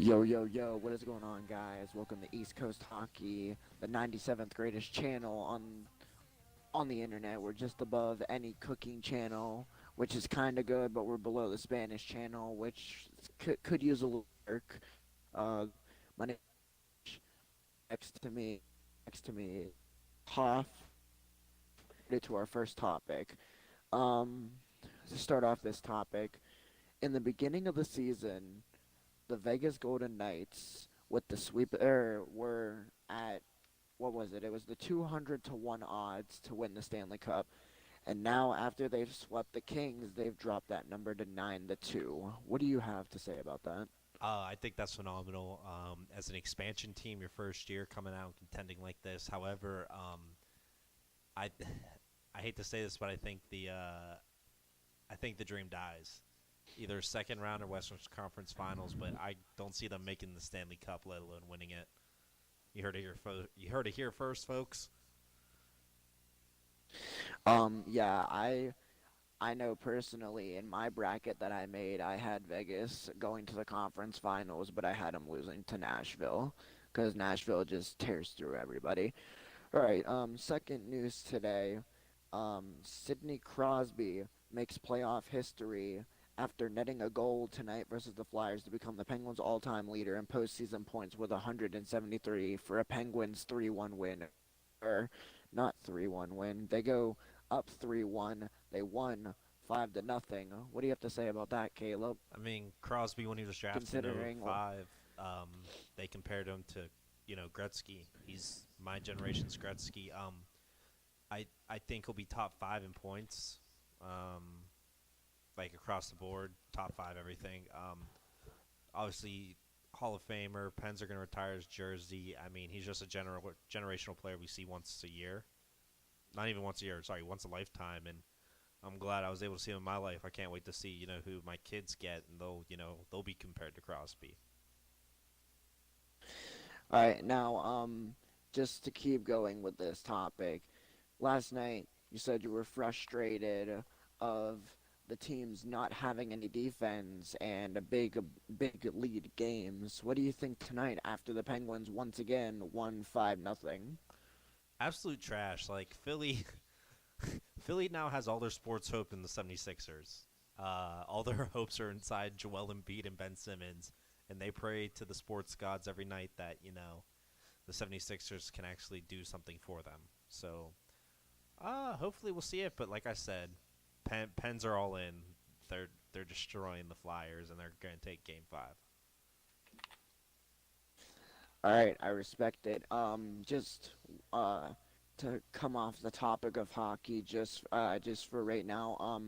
Yo, yo, yo, what is going on, guys? Welcome to East Coast Hockey, the 97th greatest channel on the internet. We're just above any cooking channel, which is kind of good, but we're below the Spanish channel, which could use a little work. Uh, my name is next to me, next to me, Hoff. To our first topic. To start off this topic, in the beginning of the season, the Vegas Golden Knights with the sweep were at what was it? It was the 200 to 1 odds to win the Stanley Cup. And now after they've swept the Kings, they've dropped that number to 9 to 2. What do you have to say about that? I think that's phenomenal. As an expansion team, your first year coming out and contending like this. However, I I hate to say this, but I think the dream dies. Either second round or Western Conference Finals, but I don't see them making the Stanley Cup, let alone winning it. You heard it here first, folks. Yeah, I know personally in my bracket that I made, I had Vegas going to the conference finals, but I had them losing to Nashville because Nashville just tears through everybody. All right, second news today. Sidney Crosby makes playoff history after netting a goal tonight versus the Flyers to become the Penguins' all-time leader in postseason points with 173 for a Penguins 3-1 win. Or not 3-1 win. They go up 3-1. They won 5 to nothing. What do you have to say about that, Caleb? I mean, Crosby when he was drafted in Considering, well, '05, they compared him to Gretzky. He's my generation's Gretzky. I think he'll be top five in points. Um, like across the board, top five everything. Obviously, Hall of Famer. Pens are going to retire his jersey. I mean, he's just a generational player we see once a year. Not even once a year. Sorry, once a lifetime. And I'm glad I was able to see him in my life. I can't wait to see who my kids get, and they'll be compared to Crosby. all right, now, just to keep going with this topic, last night you said you were frustrated of the teams not having any defense and a big lead games. What do you think tonight after the Penguins once again won 5-0? Absolute trash. Like Philly, Philly now has all their sports hope in the 76ers. All their hopes are inside Joel Embiid and Ben Simmons, and they pray to the sports gods every night that the 76ers can actually do something for them. So hopefully we'll see it. But like I said, Pens are all in. They're destroying the Flyers, and they're going to take Game 5. All right, I respect it. Just to come off the topic of hockey, just for right now,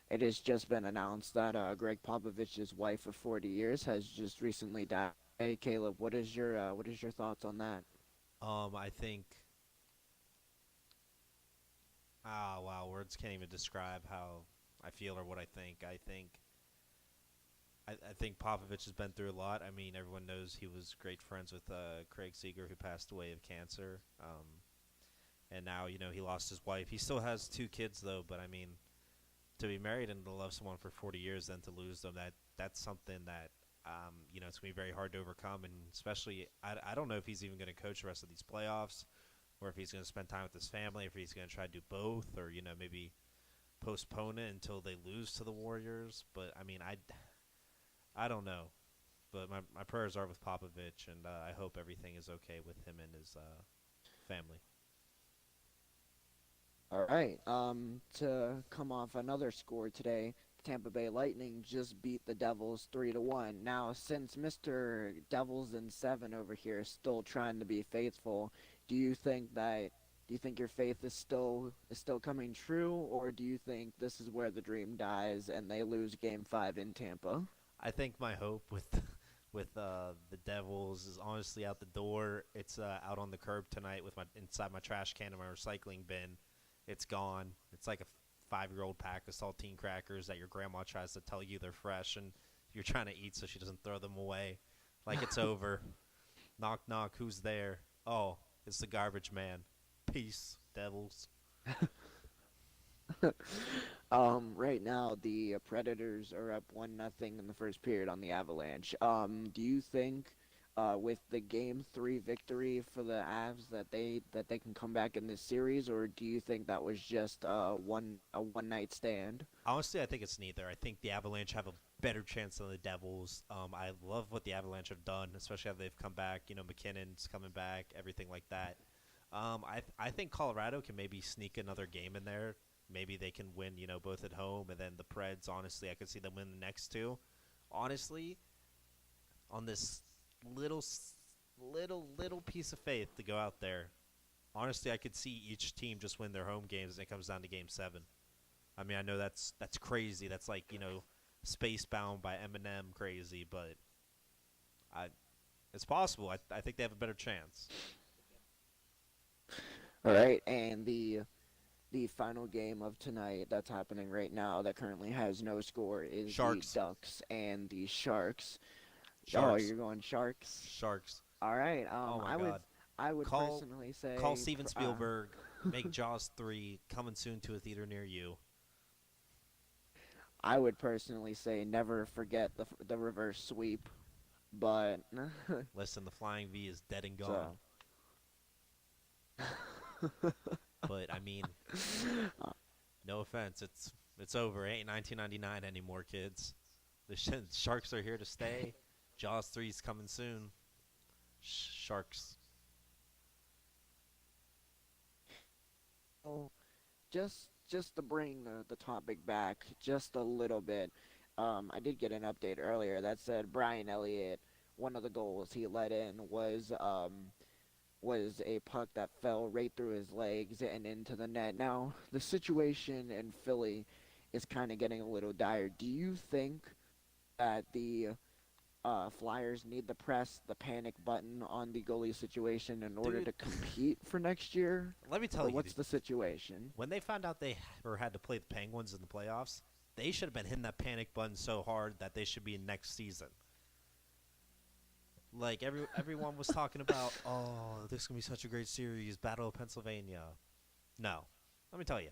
it has just been announced that Greg Popovich's wife of 40 years has just recently died. Hey, Caleb, what is your thoughts on that? I think. Wow, words can't even describe how I feel or what I think. I think Popovich has been through a lot. I mean, everyone knows he was great friends with Craig Seager, who passed away of cancer. And now, he lost his wife. He still has two kids, though. But I mean, to be married and to love someone for 40 years, then to lose them, that's something that it's gonna be very hard to overcome. And especially, I don't know if he's even going to coach the rest of these playoffs, or if he's going to spend time with his family, if he's going to try to do both, or maybe postpone it until they lose to the Warriors. But I mean, I don't know. But my prayers are with Popovich, and I hope everything is okay with him and his family. All right. To come off another score today, the Tampa Bay Lightning just beat the Devils 3-1. Now, since Mr. Devils in 7 over here is still trying to be faithful, do you think that do you think your faith is still coming true, or do you think this is where the dream dies and they lose Game 5 in Tampa? I think my hope with the Devils is honestly out the door. It's out on the curb tonight with my inside my trash can and my recycling bin. It's gone. It's like a 5-year-old pack of saltine crackers that your grandma tries to tell you they're fresh, and you're trying to eat so she doesn't throw them away. Like it's over. Knock knock. Who's there? Oh, it's the garbage man. Peace, Devils. Right now the Predators are up 1-0 in the first period on the Avalanche. Do you think, with the Game 3 victory for the Avs, that they can come back in this series, or do you think that was just one night stand? Honestly, I think it's neither. I think the Avalanche have a better chance than the Devils. I love what the Avalanche have done, especially how they've come back. You know, McKinnon's coming back, everything like that. I think Colorado can maybe sneak another game in there. Maybe they can win, you know, both at home, and then the Preds. Honestly, I could see them win the next two. Honestly, on this little, little piece of faith to go out there. Honestly, I could see each team just win their home games, and it comes down to Game 7. I mean, I know that's crazy. That's like, you know, Spacebound by Eminem crazy, but I it's possible. I think they have a better chance. All right, and the final game of tonight that's happening right now that currently has no score is the Sharks, Ducks and the Sharks. Oh, Sharks, you're going Sharks. Sharks. All right. Oh my I would God. I would Call personally call say Steven Spielberg. Make Jaws 3 coming soon to a theater near you. I would personally say never forget the reverse sweep, but Listen, the Flying V is dead and gone. so But I mean, no offense, it's over. It ain't 1999 anymore, kids. The Sharks are here to stay. Jaws 3's coming soon. Sharks. oh, just to bring the topic back just a little bit. I did get an update earlier that said Brian Elliott, one of the goals he let in was a puck that fell right through his legs and into the net. Now, the situation in Philly is kind of getting a little dire. Do you think that the Flyers need to press the panic button on the goalie situation in order Dude, to compete for next year? let me tell Or you, what's the situation? when they found out they had to play the Penguins in the playoffs, they should have been hitting that panic button so hard that they should be in next season. Like everyone was talking about, oh, this is gonna be such a great series, Battle of Pennsylvania. No, let me tell you,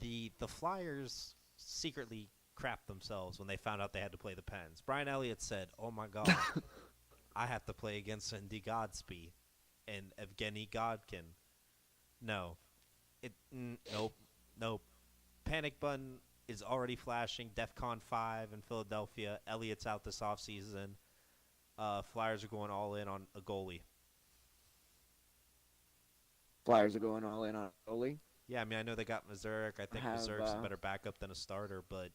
the Flyers secretly crapped themselves when they found out they had to play the Pens. Brian Elliott said, "Oh my God, I have to play against Andy Godspeed and Evgeny Godkin." No, nope, nope. Panic button is already flashing. DEFCON 5 in Philadelphia. Elliott's out this offseason. Flyers are going all in on a goalie. Flyers are going all in on goalie. Yeah, I mean, I know they got Mazurek. I think Have Mazurk's a better backup than a starter, but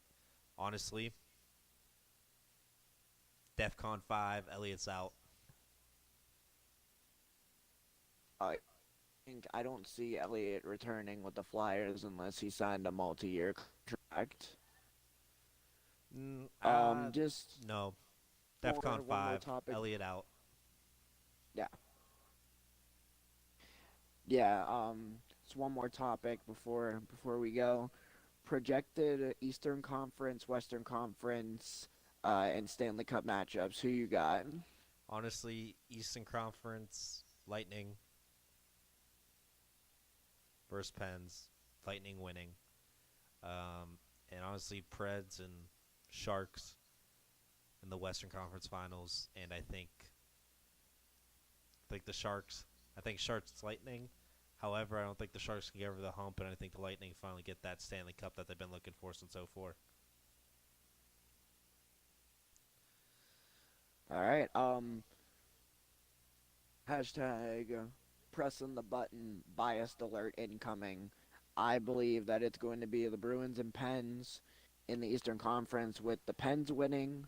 honestly, DEFCON 5, Elliott's out. I I don't see Elliott returning with the Flyers unless he signed a multi-year contract. Mm, Just no. more DEFCON one more 5, topic. Elliott out. Yeah, yeah. It's one more topic before we go. Projected Eastern Conference, Western Conference, and Stanley Cup matchups. Who you got? Honestly, Eastern Conference, Lightning versus Pens. Lightning winning. And honestly, Preds and Sharks in the Western Conference Finals. And I think the Sharks. I think Sharks Lightning. However, I don't think the Sharks can get over the hump, and I think the Lightning finally get that Stanley Cup that they've been looking for since '04. All right. Hashtag pressing the button. Biased alert incoming. I believe that it's going to be the Bruins and Pens in the Eastern Conference with the Pens winning,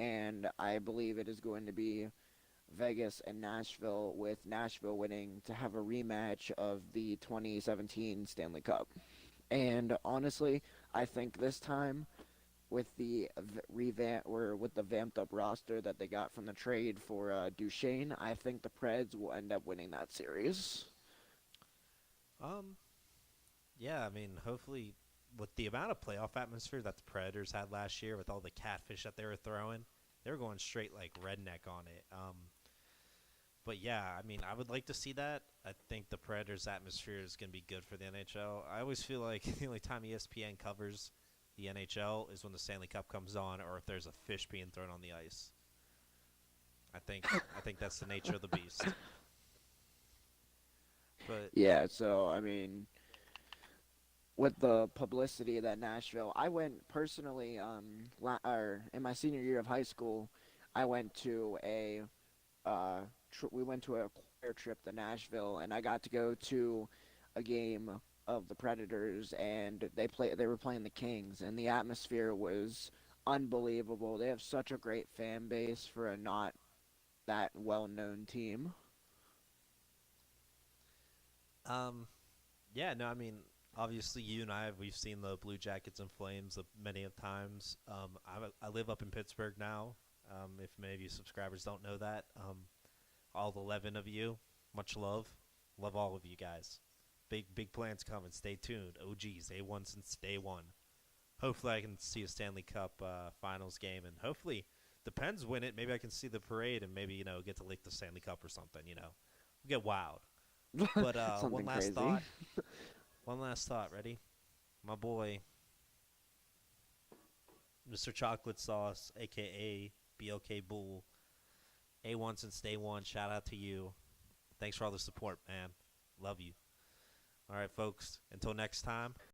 and I believe it is going to be Vegas and Nashville with Nashville winning to have a rematch of the 2017 Stanley Cup. And honestly, I think this time with the revamp or with the vamped up roster that they got from the trade for Duchesne, I think the Preds will end up winning that series. Um, yeah, I mean, hopefully, with the amount of playoff atmosphere that the Predators had last year, with all the catfish that they were throwing, they were going straight like redneck on it. But yeah, I mean, I would like to see that. I think the Predators' atmosphere is going to be good for the NHL. I always feel like the only time ESPN covers the NHL is when the Stanley Cup comes on, or if there's a fish being thrown on the ice. I think that's the nature of the beast. But Yeah, so I mean, with the publicity that Nashville, I went personally or in my senior year of high school, I went to a we went to a choir trip to Nashville, and I got to go to a game of the Predators, and they were playing the Kings, and the atmosphere was unbelievable. They have such a great fan base for a not that well known team. um, yeah, no, I mean, obviously you and we've seen the Blue Jackets and Flames many of times. I live up in Pittsburgh now. If many of you subscribers don't know that, all 11 of you, much love all of you guys. Big plans coming. Stay tuned. OGs, A1 since day one. Hopefully, I can see a Stanley Cup Finals game, and hopefully, the Pens win it. Maybe I can see the parade, and maybe get to lick the Stanley Cup or something. We'll get wild. But Something crazy. one last thought. Ready? My boy, Mr. Chocolate Sauce, aka BLK Bull, A1 since day one. Shout out to you. Thanks for all the support, man. Love you. All right, folks. Until next time.